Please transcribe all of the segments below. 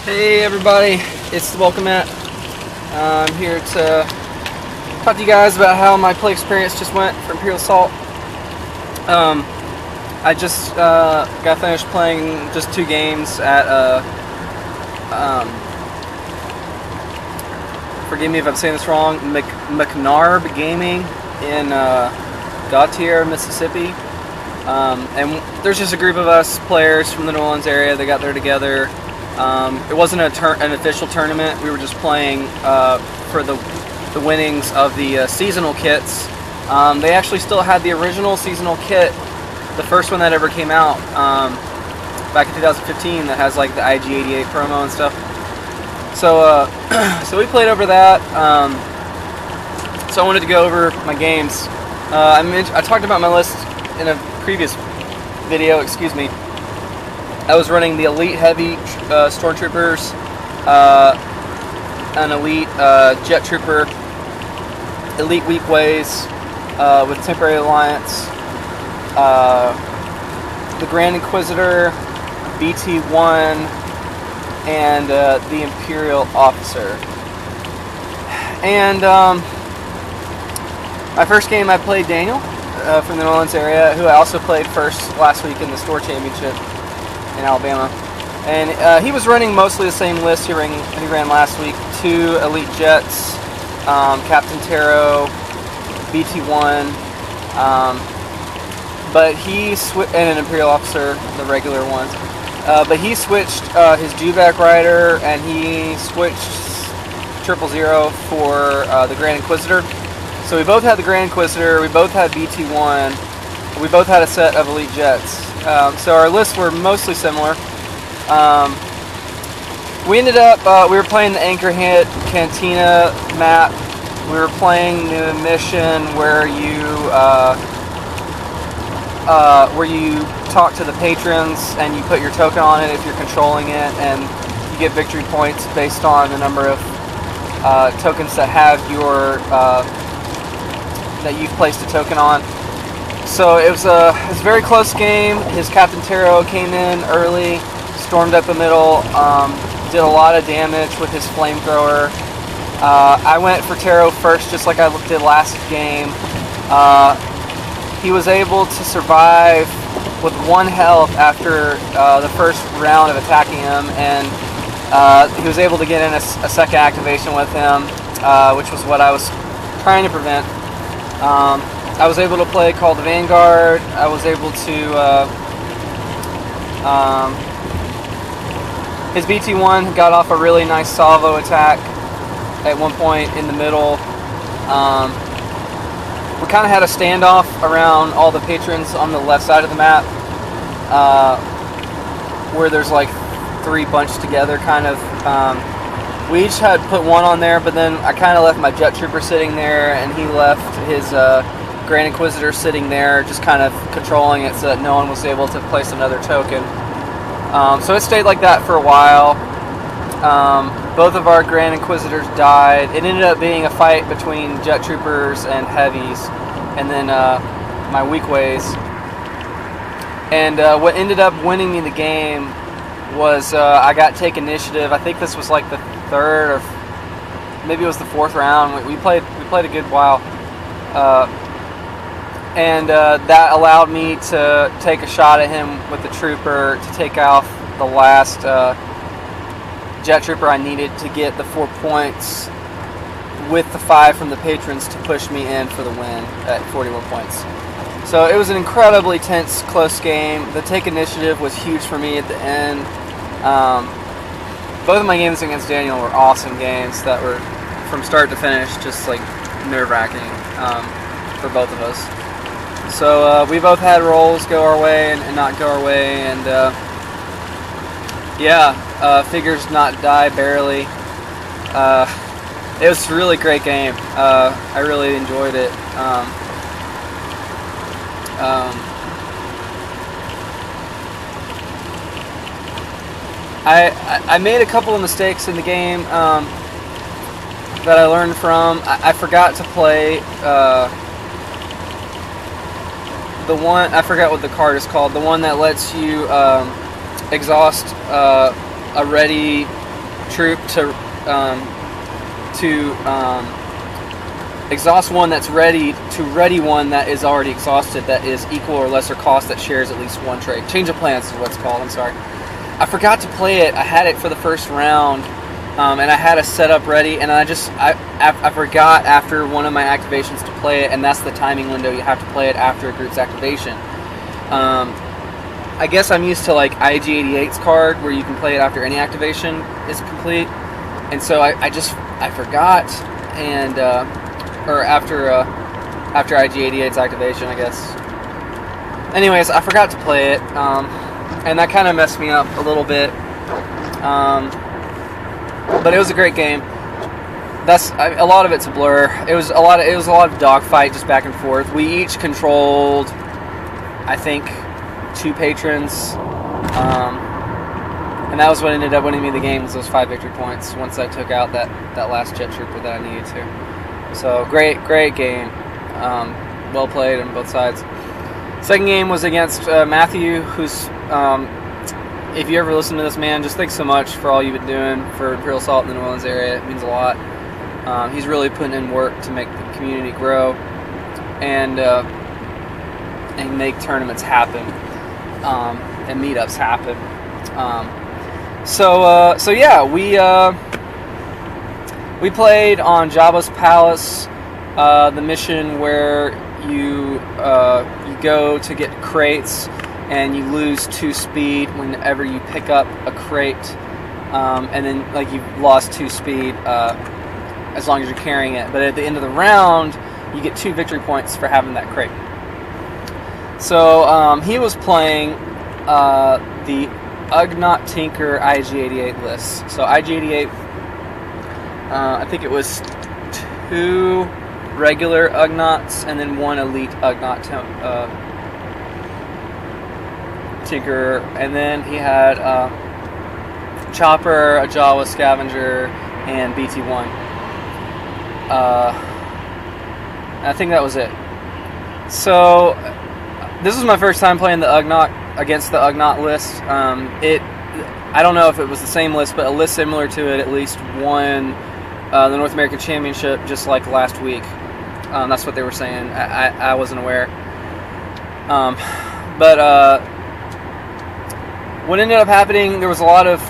Hey everybody, it's the Welcome Mat. I'm here to talk to you guys about how my play experience just went for Imperial Assault. I just got finished playing just 2 games at forgive me if I'm saying this wrong, McNarb Gaming in Gautier, Mississippi. And there's just a group of us players from the New Orleans area that got there together. It wasn't an official tournament. We were just playing for the winnings of the seasonal kits. They actually still had the original seasonal kit, the first one that ever came out back in 2015, that has like the IG88 promo and stuff. So so we played over that. So I wanted to go over my games. I talked about my list in a previous video. Excuse me. I was running the Elite Heavy Stormtroopers, an Elite Jet Trooper, Elite Weak Ways with Temporary Alliance, the Grand Inquisitor, BT-1, and the Imperial Officer. And my first game I played Daniel from the New Orleans area, who I also played last week in the Store Championship in Alabama, and he was running mostly the same list he ran last week: 2 Elite Jets, Captain Taro, BT-1, but he and an Imperial Officer, the regular ones. But he switched his Dewback Rider, and he switched 000 for the Grand Inquisitor. So we both had the Grand Inquisitor, we both had BT-1, we both had a set of Elite Jets. So our lists were mostly similar. We ended up, we were playing the Anchorhead Cantina map. We were playing the mission where you talk to the patrons and you put your token on it if you're controlling it, and you get victory points based on the number of tokens that have that you've placed a token on. So it was a very close game. His Captain Taro came in early, stormed up the middle, did a lot of damage with his flamethrower. I went for Taro first, just like I did last game. He was able to survive with 1 health after the first round of attacking him, and he was able to get in a second activation with him, which was what I was trying to prevent. I was able to play Call the Vanguard. I was able to his BT-1 got off a really nice salvo attack at one point in the middle. We kind of had a standoff around all the patrons on the left side of the map, where there's like 3 bunched together kind of. We each had put 1 on there, but then I kind of left my Jet Trooper sitting there, and he left his Grand Inquisitor sitting there, just kind of controlling it so that no one was able to place another token. So it stayed like that for a while. Both of our Grand Inquisitors died. It ended up being a fight between Jet Troopers and Heavies, and then my Weak Ways. And what ended up winning me the game was I got take initiative. I think this was like the 3rd or maybe it was the 4th round. We played a good while. And that allowed me to take a shot at him with the Trooper to take off the last Jet Trooper I needed to get the 4 points with the 5 from the patrons to push me in for the win at 41 points. So it was an incredibly tense, close game. The take initiative was huge for me at the end. Both of my games against Daniel were awesome games that were, from start to finish, just like nerve-wracking for both of us. So we both had rolls go our way and not go our way, and figures not die barely. It was a really great game. I really enjoyed it. I made a couple of mistakes in the game that I learned from. I forgot to play the one, I forgot what the card is called, the one that lets you exhaust a ready troop to exhaust one that's ready to ready one that is already exhausted, that is equal or lesser cost, that shares at least one trait. Change of plans is what it's called. I'm sorry. I forgot to play it. I had it for the first round, and I had a setup ready, and I forgot after one of my activations to play it, and that's the timing window. You have to play it after a group's activation. I guess I'm used to like IG-88's card, where you can play it after any activation is complete, and so I forgot, and or after IG-88's activation, I guess. Anyways, I forgot to play it, and that kind of messed me up a little bit. But it was a great game. A lot of it's a blur. It was a lot of dogfight, just back and forth. We each controlled, I think, 2 patrons, and that was what ended up winning me the game, was those 5 victory points once I took out that last jet trooper that I needed to. So great game, well played on both sides. Second game was against Matthew, who's, if you ever listen to this man, just thanks so much for all you've been doing for Imperial Assault in the New Orleans area. It means a lot. He's really putting in work to make the community grow and make tournaments happen, and meetups happen. So yeah, we played on Jabba's Palace, the mission where you go to get crates, and you lose 2 speed whenever you pick up a crate, and then like you've lost 2 speed as long as you're carrying it. But at the end of the round, you get 2 victory points for having that crate. So he was playing the Ugnaught Tinker IG-88 list. So IG-88, I think it was 2 regular Ugnaughts and then 1 elite Ugnaught Tinker, and then he had Chopper, a Jawa Scavenger, and BT-1. I think that was it. So this was my first time playing the Ugnaught against the Ugnaught list. I don't know if it was the same list, but a list similar to it at least won the North American Championship just like last week. That's what they were saying. I wasn't aware. But what ended up happening, there was a lot of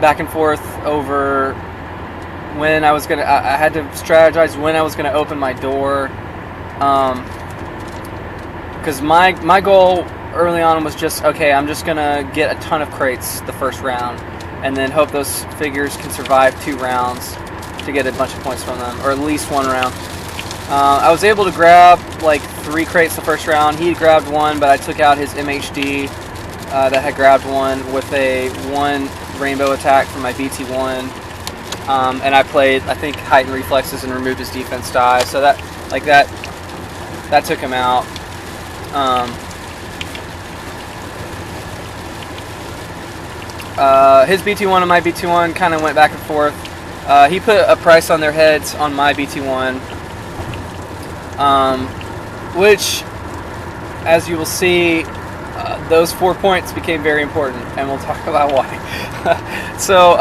back and forth over when I was gonna. I had to strategize when I was gonna open my door, because my goal early on was just, okay, I'm just gonna get a ton of crates the first round, and then hope those figures can survive 2 rounds to get a bunch of points from them, or at least 1 round. I was able to grab like 3 crates the first round. He grabbed 1, but I took out his MHD that had grabbed 1 with a 1 rainbow attack from my BT-1, and I played, I think, heightened reflexes and removed his defense die. So that took him out. His BT-1 and my BT-1 kind of went back and forth. He put a price on their heads on my BT-1, which, as you will see, those 4 points became very important, and we'll talk about why. So,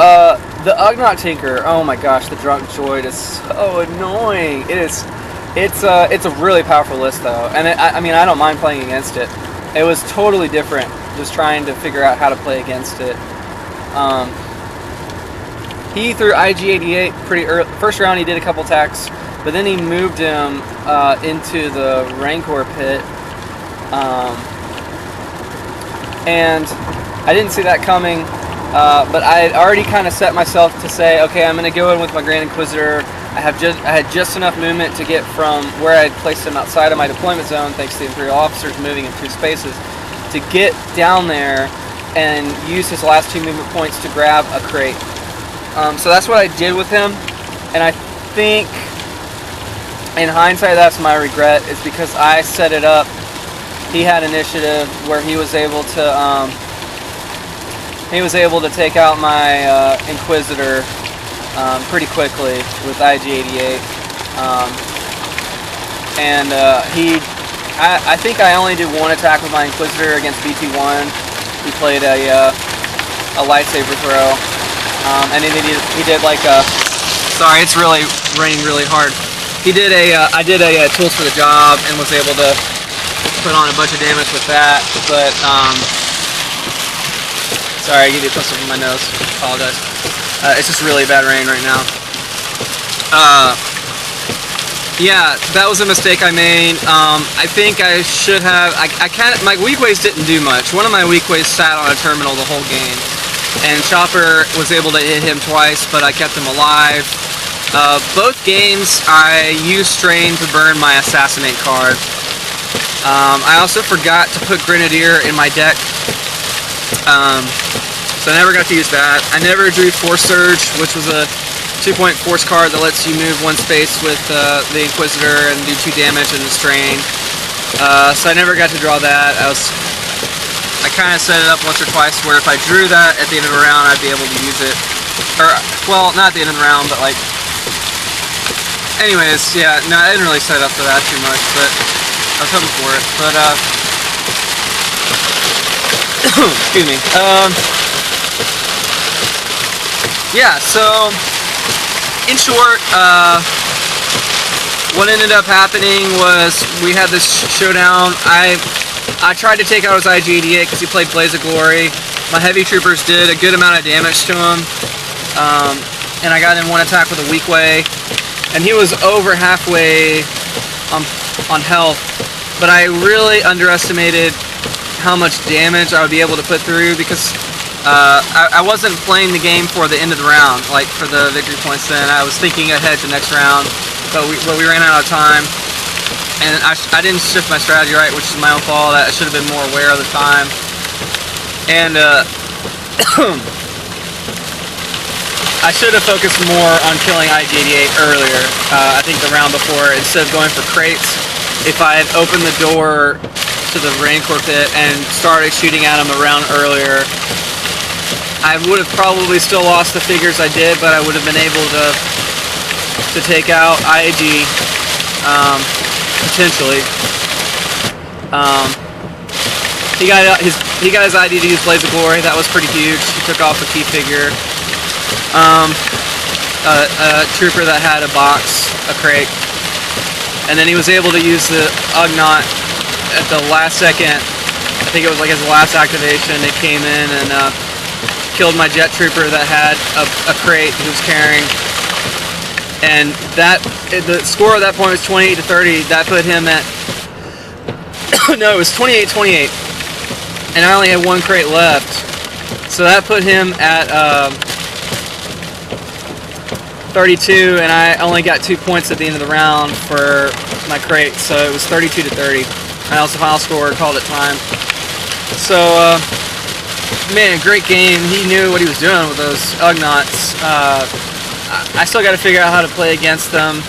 the Ugnaught Tinker, oh my gosh, the Drunk Droid is so annoying. It's a really powerful list, though, and I mean, I don't mind playing against it. It was totally different, just trying to figure out how to play against it. He threw IG-88 pretty early. First round, he did a couple attacks, but then he moved him into the Rancor pit, and I didn't see that coming. But I had already kind of set myself to say, okay, I'm going to go in with my Grand Inquisitor. I had just enough movement to get from where I had placed him outside of my deployment zone, thanks to the Imperial officers moving in 2 spaces, to get down there and use his last 2 movement points to grab a crate. So that's what I did with him, and I think, in hindsight, that's my regret, is because I set it up. He had initiative where he was able to take out my Inquisitor pretty quickly with IG-88, and I think I only did 1 attack with my Inquisitor against BT-1. He played a lightsaber throw, And he did like a, sorry, it's really raining really hard. He did I did a tools for the job and was able to put on a bunch of damage with that. But sorry, I gave you a close up of my nose. Apologize. It's just really bad rain right now. Yeah, that was a mistake I made. I think I should have. I can't. My weak ways didn't do much. One of my weak ways sat on a terminal the whole game, and Chopper was able to hit him twice, but I kept him alive. Both games I used Strain to burn my Assassinate card. I also forgot to put Grenadier in my deck, so I never got to use that. I never drew Force Surge, which was a 2-point force card that lets you move one space with the Inquisitor and do 2 damage in the Strain. So I never got to draw that. I kind of set it up once or twice where if I drew that at the end of the round, I'd be able to use it. Or, well, not at the end of the round, but like... Anyways, yeah, no, I didn't really set it up for that too much, but I was hoping for it. But, excuse me. Yeah, so... In short, what ended up happening was we had this showdown. I tried to take out his IG-88 because he played Blaze of Glory. My heavy troopers did a good amount of damage to him, and I got in one attack with a weak way, and he was over halfway on health, but I really underestimated how much damage I would be able to put through because I wasn't playing the game for the end of the round, like for the victory points then. I was thinking ahead to next round, but we ran out of time, and I didn't shift my strategy right, which is my own fault. I should have been more aware of the time. And I should have focused more on killing IG-88 earlier. I think the round before, instead of going for crates, if I had opened the door to the Rancor pit and started shooting at him a round earlier, I would have probably still lost the figures I did, but I would have been able to take out IG, potentially. He got his ID to use Blaze of Glory. That was pretty huge. He took off a key figure. A trooper that had a box, a crate, and then he was able to use the Ugnaught at the last second. I think it was like his last activation. It came in and killed my jet trooper that had a crate he was carrying, and the score at that point was 28-30. That put him at no, it was 28-28, and I only had one crate left, so that put him at 32, and I only got 2 points at the end of the round for my crate, so it was 32-30. I also final score, called it time. So man, great game. He knew what he was doing with those Ugnaughts. I still got to figure out how to play against them.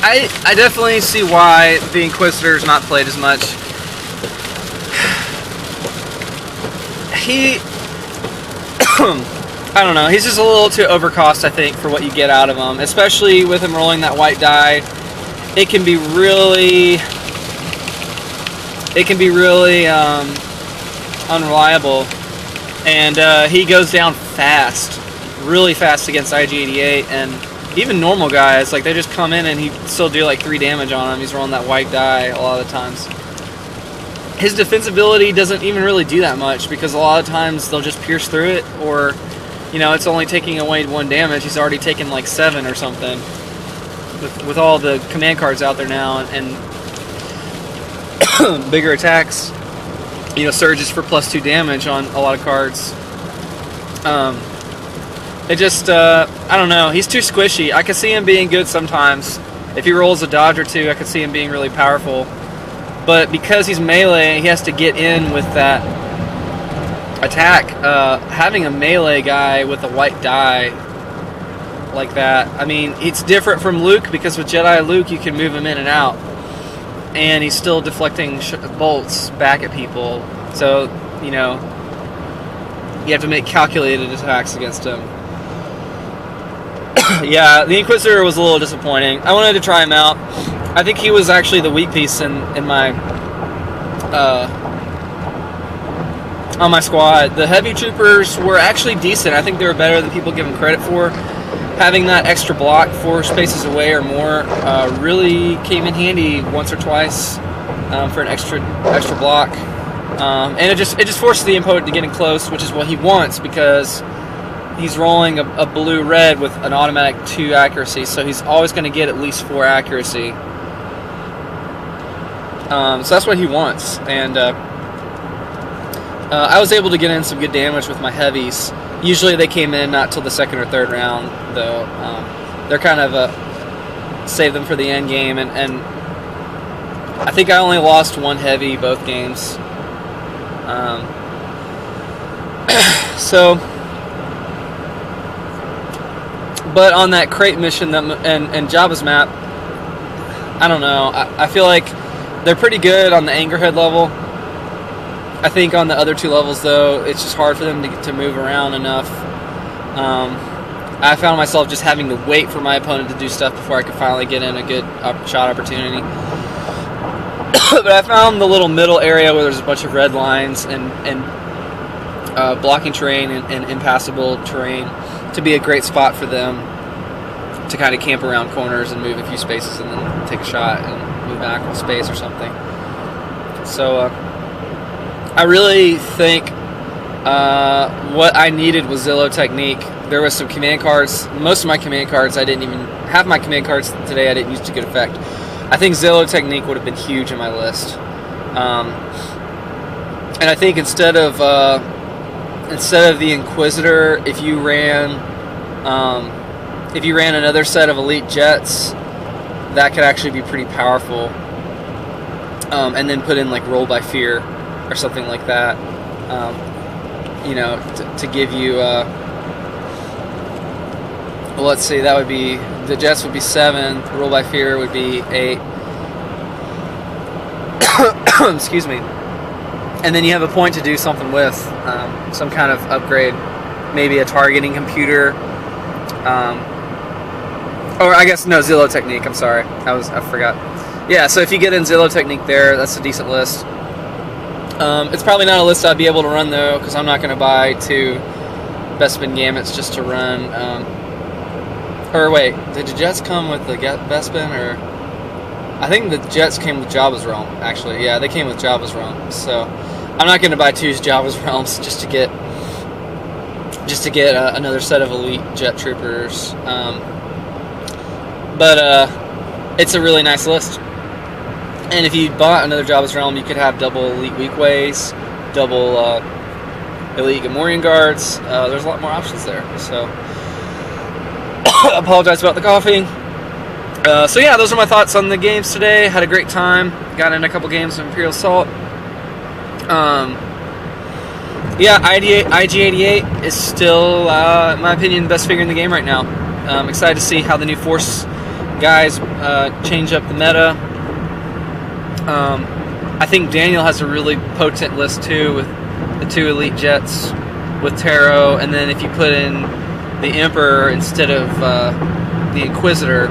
I definitely see why the Inquisitor's not played as much. He... I don't know, he's just a little too overcost, I think, for what you get out of him. Especially with him rolling that white die. It can be really... unreliable. And he goes down fast. Really fast against IG-88. And even normal guys, like, they just come in and he still do like 3 damage on him. He's rolling that white die a lot of the times. His defensibility doesn't even really do that much, because a lot of times they'll just pierce through it, or, you know, it's only taking away 1 damage. He's already taken like 7 or something. With all the command cards out there now, and bigger attacks, you know, surges for +2 damage on a lot of cards. It just, I don't know, he's too squishy. I could see him being good sometimes. If he rolls a dodge or 2, I could see him being really powerful. But because he's melee, he has to get in with that attack. Having a melee guy with a white die like that, I mean, it's different from Luke, because with Jedi Luke you can move him in and out, and he's still deflecting bolts back at people. So, you know, you have to make calculated attacks against him. Yeah, the Inquisitor was a little disappointing. I wanted to try him out. I think he was actually the weak piece in my on my squad. The heavy troopers were actually decent. I think they were better than people give them credit for. Having that extra block 4 spaces away or more really came in handy once or twice for an extra block, and it just forces the opponent to get in close, which is what he wants, because he's rolling a blue-red with an automatic 2 accuracy, so he's always going to get at least 4 accuracy. So that's what he wants, and I was able to get in some good damage with my heavies. Usually they came in not till the 2nd or 3rd round, though. They're kind of save them for the end game, and I think I only lost 1 heavy both games. So, but on that crate mission and Jabba's map, I don't know. I feel like they're pretty good on the Angerhead level. I think on the other 2 levels, though, it's just hard for them to move around enough. I found myself just having to wait for my opponent to do stuff before I could finally get in a good shot opportunity. But I found the little middle area where there's a bunch of red lines and blocking terrain and impassable terrain to be a great spot for them to kind of camp around corners and move a few spaces and then take a shot and move back with space or something. So I really think what I needed was Zillow technique. There was some command cards. Most of my command cards, I didn't even have my command cards today. I didn't use to good effect. I think Zillow technique would have been huge in my list. And I think instead of the Inquisitor, if you ran another set of elite jets, that could actually be pretty powerful. And then put in like Roll by Fear or something like that. You know, to give you. Well, let's see. That would be the jets would be 7. Roll by Fear would be 8. Excuse me. And then you have a point to do something with some kind of upgrade, maybe a targeting computer, or I guess no, Zillow technique. I'm sorry, I forgot. Yeah, so if you get in Zillow technique there, that's a decent list. It's probably not a list I'd be able to run though, because I'm not going to buy 2 Bespin Gamuts just to run. Or wait, did the jets come with the Bespin, or I think the jets came with Jabba's Realm. Actually, yeah, they came with Jabba's Realm. So I'm not going to buy 2 Jabba's Realms just to get another set of elite jet troopers. But it's a really nice list. And if you bought another Jabba's Realm, you could have double elite weak ways, double elite Gamorrean guards. There's a lot more options there. So I apologize about the coffee. So yeah, those are my thoughts on the games today. Had a great time. Got in a couple games of Imperial Assault. Yeah, IG-88 is still, in my opinion, the best figure in the game right now. I'm excited to see how the new Force guys change up the meta. I think Daniel has a really potent list too, with the 2 elite jets with Taro, and then if you put in the Emperor instead of the Inquisitor,